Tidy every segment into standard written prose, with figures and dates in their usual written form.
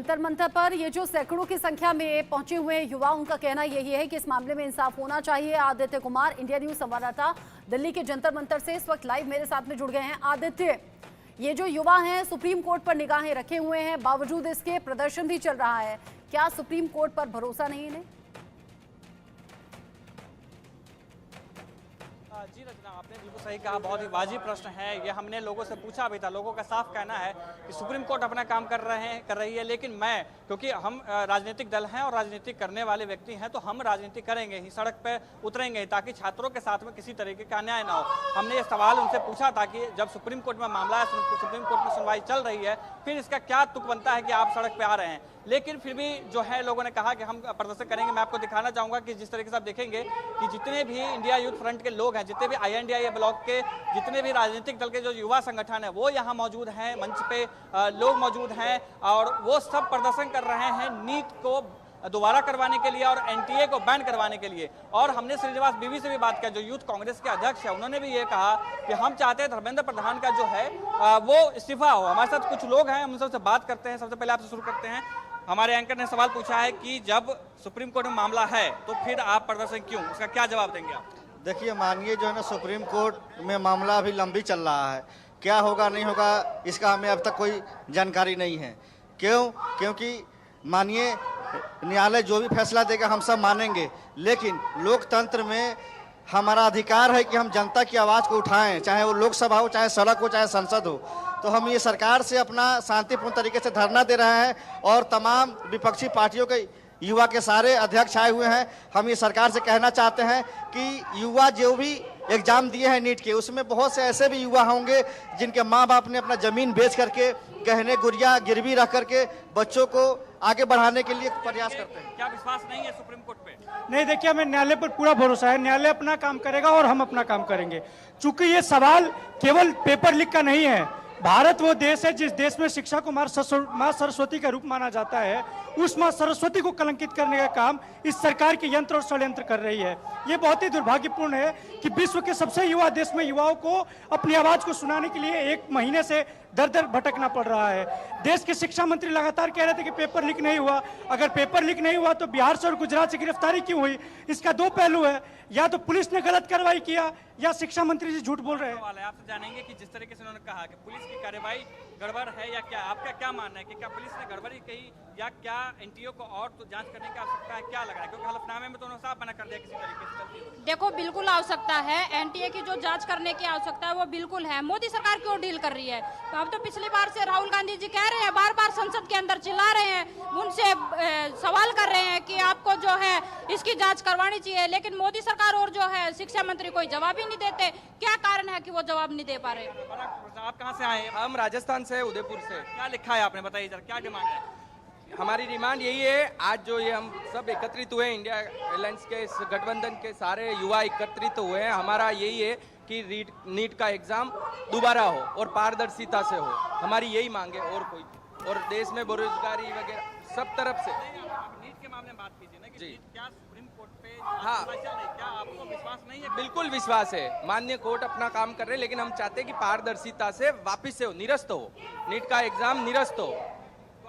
जंतर मंतर पर ये जो सैकड़ों की संख्या में पहुंचे हुए युवा, उनका कहना यही है कि इस मामले में इंसाफ होना चाहिए। आदित्य कुमार, इंडिया न्यूज संवाददाता, दिल्ली के जंतर मंतर से इस वक्त लाइव मेरे साथ में जुड़ गए हैं। आदित्य, ये जो युवा हैं सुप्रीम कोर्ट पर निगाहें रखे हुए हैं, बावजूद इसके प्रदर्शन भी चल रहा है। क्या सुप्रीम कोर्ट पर भरोसा नहीं इन्हें? जी रचना, आपने बिल्कुल सही कहा। बहुत ही वाजिब प्रश्न है ये। हमने लोगों से पूछा भी था। लोगों का साफ कहना है कि सुप्रीम कोर्ट अपना काम कर रही है, लेकिन क्योंकि हम राजनीतिक दल हैं और राजनीति करने वाले व्यक्ति हैं, तो हम राजनीति करेंगे ही, सड़क पर उतरेंगे ही, ताकि छात्रों के साथ में किसी तरीके का अन्याय ना हो। हमने ये सवाल उनसे पूछा था कि जब सुप्रीम कोर्ट में मामला है, सुप्रीम कोर्ट में सुनवाई चल रही है, फिर इसका क्या तुक बनता है कि आप सड़क पर आ रहे हैं। लेकिन फिर भी जो है लोगों ने कहा कि हम प्रदर्शन करेंगे। मैं आपको दिखाना चाहूंगा कि जिस तरीके से आप देखेंगे कि जितने भी इंडिया यूथ फ्रंट के लोग हैं, जितने भी INDIA ब्लॉक के जितने भी राजनीतिक दल के जो युवा संगठन है, वो यहाँ मौजूद हैं, मंच पे लोग मौजूद हैं और वो सब प्रदर्शन कर रहे हैं नीट को दोबारा करवाने के लिए और NTA को बैन करवाने के लिए। और हमने श्रीनिवास बीवी से भी बात किया, जो यूथ कांग्रेस के अध्यक्ष है, उन्होंने भी ये कहा कि हम चाहते हैं धर्मेंद्र प्रधान का जो है वो इस्तीफा हो। हमारे साथ कुछ लोग हैं, हम सबसे बात करते हैं। सबसे पहले आपसे शुरू करते हैं। हमारे एंकर ने सवाल पूछा है कि जब सुप्रीम कोर्ट में मामला है तो फिर आप प्रदर्शन क्यों, उसका क्या जवाब देंगे आप? देखिए, मानिए जो है ना, सुप्रीम कोर्ट में मामला अभी लंबी चल रहा है। क्या होगा नहीं होगा इसका हमें अब तक कोई जानकारी नहीं है। क्योंकि मानिए न्यायालय जो भी फैसला देगा हम सब मानेंगे, लेकिन लोकतंत्र में हमारा अधिकार है कि हम जनता की आवाज़ को उठाएं, चाहे वो लोकसभा हो, चाहे सड़क हो, चाहे संसद हो। तो हम ये सरकार से अपना शांतिपूर्ण तरीके से धरना दे रहे हैं और तमाम विपक्षी पार्टियों के युवा के सारे अध्यक्ष आए हुए हैं। हम ये सरकार से कहना चाहते हैं कि युवा जो भी एग्जाम दिए हैं नीट के, उसमें बहुत से ऐसे भी युवा होंगे जिनके माँ बाप ने अपना ज़मीन बेच करके, गहने गुड़िया गिरवी रख करके बच्चों को आगे बढ़ाने के लिए प्रयास करते हैं। क्या विश्वास नहीं है सुप्रीम कोर्ट पे? नहीं, देखिए, हमें न्यायालय पर पूरा भरोसा है। न्यायालय अपना काम करेगा और हम अपना काम करेंगे। चूंकि ये सवाल केवल पेपर लीक का नहीं है। भारत वो देश है जिस देश में शिक्षा को माँ सरस्वती का रूप माना जाता है। उस माँ सरस्वती को कलंकित करने का काम इस सरकार के यंत्र और षड्यंत्र कर रही है। ये बहुत ही दुर्भाग्यपूर्ण है कि विश्व के सबसे युवा देश में युवाओं को अपनी आवाज को सुनाने के लिए 1 महीने से दर दर भटकना पड़ रहा है। देश के शिक्षा मंत्री लगातार कह रहे थे कि पेपर लीक नहीं हुआ। अगर पेपर लीक नहीं हुआ तो बिहार से और गुजरात से गिरफ्तारी क्यों हुई? इसका 2 पहलू है, या तो पुलिस ने गलत कार्रवाई किया या शिक्षा मंत्री जी झूठ बोल रहे हैं। आपसे जानेंगे कि जिस तरीके से उन्होंने कहा कि पुलिस की कार्रवाई गड़बड़ है या क्या, आपका क्या मानना है कि क्या पुलिस ने गड़बड़ी कही या क्या NTA को और तो जांच करने की आवश्यकता है? क्या लग रहा है, क्योंकि हलफनामे में तो उन्होंने साफ मना कर दिया किसी तरीके से। देखो, बिल्कुल आवश्यकता है। NTA की जो जांच करने की आवश्यकता है वो बिल्कुल है। मोदी सरकार क्यों डील कर रही है? अब तो पिछली बार से राहुल गांधी जी कह रहे हैं, बार बार संसद के अंदर चिल्ला रहे हैं, उनसे सवाल कर रहे हैं कि आपको जो है इसकी जांच करवानी चाहिए, लेकिन मोदी सरकार और जो है शिक्षा मंत्री कोई जवाब ही नहीं देते। क्या कारण है कि वो जवाब नहीं दे पा रहे? आप कहाँ से आए? हम राजस्थान से, उदयपुर से। क्या लिखा है आपने, बताइए जरा, क्या डिमांड है? हमारी डिमांड यही है, आज जो ये हम सब एकत्रित हुए, इंडिया अलायंस के इस गठबंधन के सारे युवा एकत्रित हुए हैं। हमारा यही है कि नीट का एग्जाम दोबारा हो और पारदर्शिता से हो। हमारी यही मांग है, और कोई, और देश में बेरोजगारी वगैरह सब तरफ से। नीट के मामले में बात कीजिए ना कि जी, क्या सुप्रीम कोर्ट पे हाँ, क्या आपको विश्वास नहीं है? बिल्कुल विश्वास है। माननीय कोर्ट अपना काम कर रहे हैं, लेकिन हम चाहते हैं कि पारदर्शिता से वापिस से हो, निरस्त हो, नीट का एग्जाम निरस्त हो।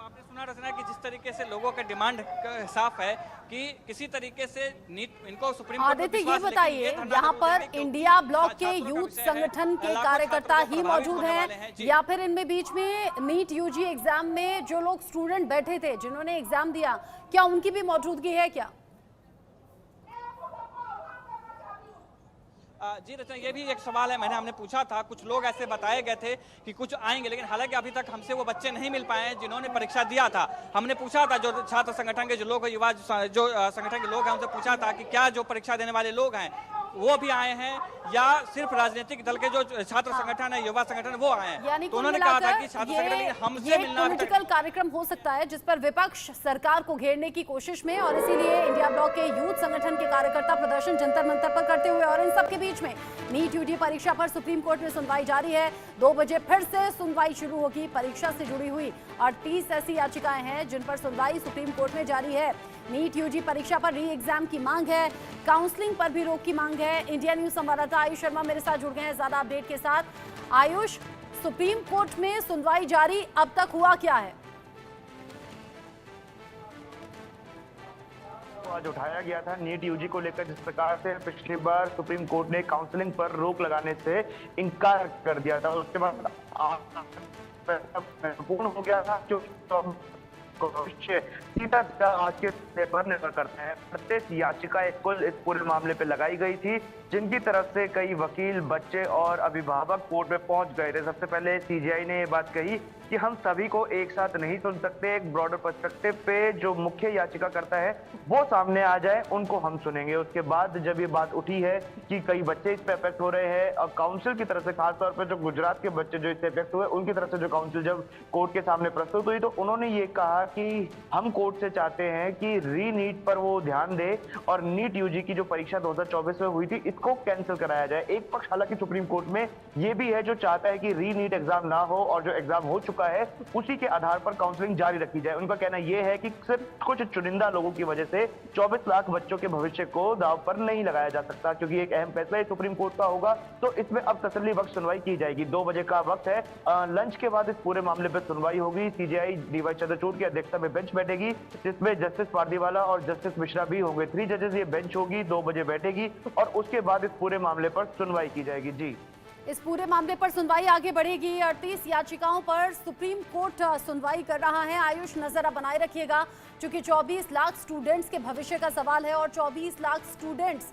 आपने सुना रचना कि जिस तरीके से लोगों का डिमांड साफ है कि किसी तरीके से नीट इनको सुप्रीम कोर्ट। आदित्य, ये बताइए, यहाँ पर इंडिया ब्लॉक के यूथ संगठन के कार्यकर्ता ही मौजूद हैं या फिर इनमें बीच में नीट UG एग्जाम में जो लोग स्टूडेंट बैठे थे, जिन्होंने एग्जाम दिया, क्या उनकी भी मौजूदगी है क्या? जी रचना, ये भी एक सवाल है। हमने पूछा था, कुछ लोग ऐसे बताए गए थे कि कुछ आएंगे, लेकिन हालांकि अभी तक हमसे वो बच्चे नहीं मिल पाए हैं जिन्होंने परीक्षा दिया था। हमने पूछा था जो छात्र संगठन के जो लोग, युवा जो संगठन के लोग हैं, उनसे पूछा था कि क्या जो परीक्षा देने वाले लोग हैं वो भी आए हैं या सिर्फ राजनीतिक दल के जो छात्र संगठन है, युवा संगठन, वो आए हैं। तो उन्होंने कहा था कि छात्र संगठन हमसे मिलना पॉलिटिकल कार्यक्रम हो सकता है जिस पर विपक्ष सरकार को घेरने की कोशिश में, और इसीलिए इंडिया ब्लॉक के यूथ संगठन के कार्यकर्ता प्रदर्शन जंतर मंतर पर करते हुए, और इन सब के बीच में नीट UG परीक्षा पर सुप्रीम कोर्ट में सुनवाई जारी है। 2 बजे फिर से सुनवाई शुरू होगी। परीक्षा से जुड़ी हुई 38 ऐसी याचिकाएं हैं जिन पर सुनवाई सुप्रीम कोर्ट में जारी है। नीट UG परीक्षा पर री एग्जाम की मांग है, काउंसलिंग पर भी रोक की मांग है। इंडिया न्यूज संवाददाता आयुष शर्मा मेरे साथ जुड़ गए हैं ज्यादा अपडेट के साथ। आयुष, सुप्रीम कोर्ट में सुनवाई जारी, अब तक हुआ क्या है? आज उठाया गया था नीट यूजी को लेकर, जिस प्रकार से पिछली बार सुप्रीम कोर्ट ने काउंसलिंग पर रोक लगाने से इनकार कर दिया था। उसके बाद महत्वपूर्ण हो गया था क्योंकि सीधा आज के पेपर निर्भर करते हैं। 38 याचिकाएं कुल इस पूरे मामले पे लगाई गई थी, जिनकी तरफ से कई वकील, बच्चे और अभिभावक कोर्ट में पहुंच गए थे। सबसे पहले सीजेआई ने ये बात कही कि हम सभी को एक साथ नहीं सुन सकते, एक ब्रॉडर पर्सपेक्टिव पे जो मुख्य याचिका करता है वो सामने आ जाए, उनको हम सुनेंगे। उसके बाद जब ये बात उठी है कि कई बच्चे इस पे अफेक्ट हो रहे हैं और काउंसिल की तरफ से, खासतौर पर जो गुजरात के बच्चे जो इससे अफेक्ट हुए, उनकी तरफ से जो काउंसिल जब कोर्ट के सामने प्रस्तुत हुई तो उन्होंने ये कहा कि हम कोर्ट से चाहते हैं कि री नीट पर वो ध्यान दे और नीट यूजी की जो परीक्षा 2024 में हुई थी इसको कैंसिल कराया जाए। एक पक्ष हालांकि सुप्रीम कोर्ट में ये भी है जो चाहता है कि री नीट एग्जाम ना हो और जो एग्जाम हो चुका है उसी के आधार पर काउंसलिंग जारी रखी जाए। उनका कहना यह है कि सिर्फ कुछ चुनिंदा लोगों की वजह से 24 लाख बच्चों के भविष्य को दांव पर नहीं लगाया जा सकता, क्योंकि एक अहम फैसला सुप्रीम कोर्ट का होगा। तो इसमें अब तसल्ली बख्श सुनवाई की जाएगी। 2 बजे का वक्त है। लंच के बाद इस पूरे मामले पर सुनवाई होगी। सीजेआई डीवाई चंद्रचूड़ की अध्यक्षता में बेंच बैठेगी, जिसमें जस्टिस पारदीवाला और जस्टिस मिश्रा भी होंगे। 3 जजेस ये बेंच होगी, 2 बजे बैठेगी और उसके बाद इस पूरे मामले पर सुनवाई की जाएगी। जी, इस पूरे मामले पर सुनवाई आगे बढ़ेगी। 38 याचिकाओं पर सुप्रीम कोर्ट सुनवाई कर रहा है। आयुष, नजर आप बनाए रखिएगा, क्योंकि 24 लाख स्टूडेंट्स के भविष्य का सवाल है और 24 लाख स्टूडेंट्स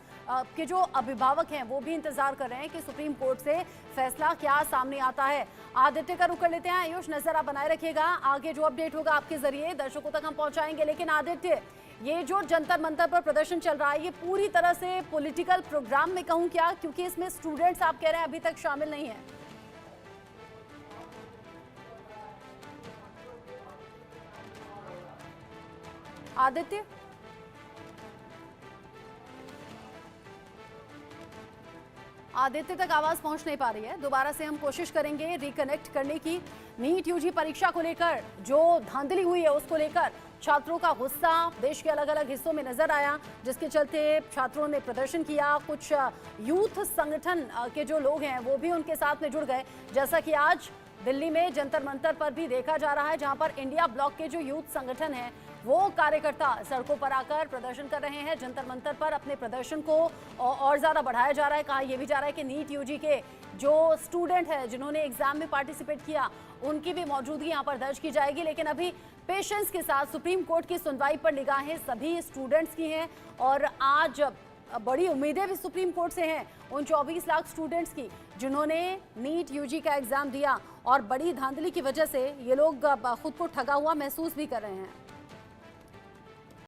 के जो अभिभावक हैं वो भी इंतजार कर रहे हैं कि सुप्रीम कोर्ट से फैसला क्या सामने आता है। आदित्य का रुख कर लेते हैं। आयुष, नजर आप बनाए रखिएगा, आगे जो अपडेट होगा आपके जरिए दर्शकों तक हम पहुंचाएंगे। लेकिन आदित्य, ये जो जंतर मंतर पर प्रदर्शन चल रहा है ये पूरी तरह से पॉलिटिकल प्रोग्राम में कहूं क्या, क्योंकि इसमें स्टूडेंट्स आप कह रहे हैं अभी तक शामिल नहीं है। आदित्य, आदित्य तक आवाज पहुंच नहीं पा रही है। दोबारा से हम कोशिश करेंगे रिकनेक्ट करने की। नीट यूजी परीक्षा को लेकर जो धांधली हुई है उसको लेकर छात्रों का गुस्सा देश के अलग अलग हिस्सों में नजर आया, जिसके चलते छात्रों ने प्रदर्शन किया। कुछ यूथ संगठन के जो लोग हैं वो भी उनके साथ में जुड़ गए, जैसा कि आज दिल्ली में जंतर मंतर पर भी देखा जा रहा है, जहां पर इंडिया ब्लॉक के जो यूथ संगठन हैं वो कार्यकर्ता सड़कों पर आकर प्रदर्शन कर रहे हैं। जंतर मंतर पर अपने प्रदर्शन को और ज़्यादा बढ़ाया जा रहा है। कहा यह भी जा रहा है कि नीट यूजी के जो स्टूडेंट है जिन्होंने एग्जाम में पार्टिसिपेट किया उनकी भी मौजूदगी यहाँ पर दर्ज की जाएगी। लेकिन अभी पेशेंस के साथ सुप्रीम कोर्ट की सुनवाई पर निगाहें सभी स्टूडेंट्स की हैं और आज बड़ी उम्मीदें भी सुप्रीम कोर्ट से हैं उन 24 लाख स्टूडेंट्स की जिन्होंने नीट यूजी का एग्जाम दिया और बड़ी धांधली की वजह से ये लोग खुद को ठगा हुआ महसूस भी कर रहे हैं।